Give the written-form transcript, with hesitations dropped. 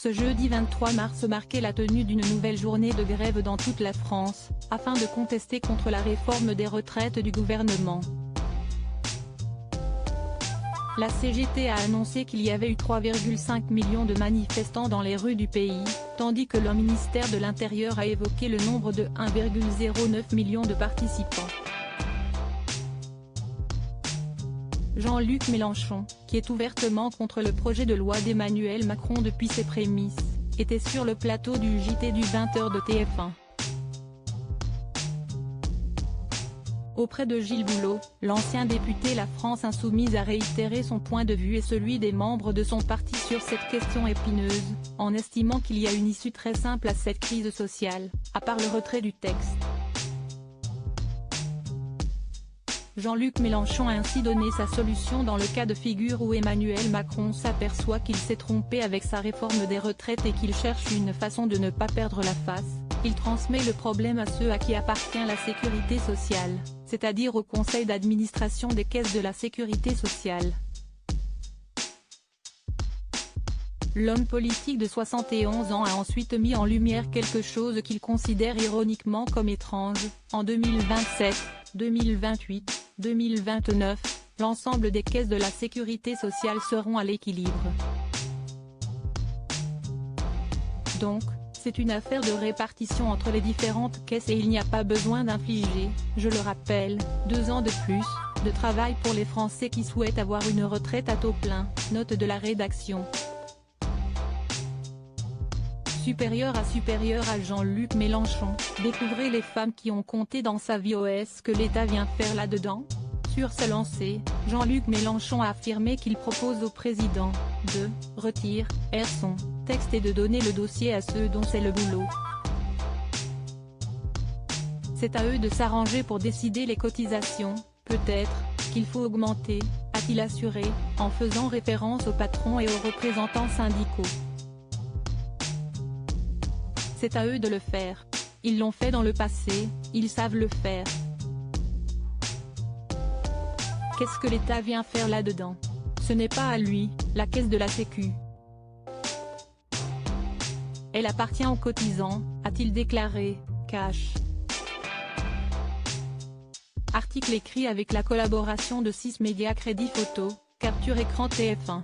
Ce jeudi 23 mars marquait la tenue d'une nouvelle journée de grève dans toute la France, afin de contester contre la réforme des retraites du gouvernement. La CGT a annoncé qu'il y avait eu 3,5 millions de manifestants dans les rues du pays, tandis que le ministère de l'Intérieur a évoqué le nombre de 1,09 million de participants. Jean-Luc Mélenchon, qui est ouvertement contre le projet de loi d'Emmanuel Macron depuis ses prémices, était sur le plateau du JT du 20h de TF1. Auprès de Gilles Boulot, l'ancien député La France Insoumise a réitéré son point de vue et celui des membres de son parti sur cette question épineuse, en estimant qu'il y a une issue très simple à cette crise sociale, à part le retrait du texte. Jean-Luc Mélenchon a ainsi donné sa solution dans le cas de figure où Emmanuel Macron s'aperçoit qu'il s'est trompé avec sa réforme des retraites et qu'il cherche une façon de ne pas perdre la face. Il transmet le problème à ceux à qui appartient la sécurité sociale, c'est-à-dire au conseil d'administration des caisses de la sécurité sociale. L'homme politique de 71 ans a ensuite mis en lumière quelque chose qu'il considère ironiquement comme étrange. En 2027, 2028, 2029, l'ensemble des caisses de la sécurité sociale seront à l'équilibre. Donc, c'est une affaire de répartition entre les différentes caisses et il n'y a pas besoin d'infliger, je le rappelle, 2 ans de plus, de travail pour les Français qui souhaitent avoir une retraite à taux plein, note de la rédaction. Supérieur à Jean-Luc Mélenchon, découvrez les femmes qui ont compté dans sa vie. Est-ce que l'État vient faire là-dedans? Sur sa lancée, Jean-Luc Mélenchon a affirmé qu'il propose au président de retirer son texte et de donner le dossier à ceux dont c'est le boulot. C'est à eux de s'arranger pour décider les cotisations, peut-être qu'il faut augmenter, a-t-il assuré, en faisant référence aux patrons et aux représentants syndicaux. C'est à eux de le faire. Ils l'ont fait dans le passé, ils savent le faire. Qu'est-ce que l'État vient faire là-dedans? Ce n'est pas à lui, la caisse de la Sécu. Elle appartient aux cotisants, a-t-il déclaré, cash. Article écrit avec la collaboration de 6 médias Crédit Photo, capture écran TF1.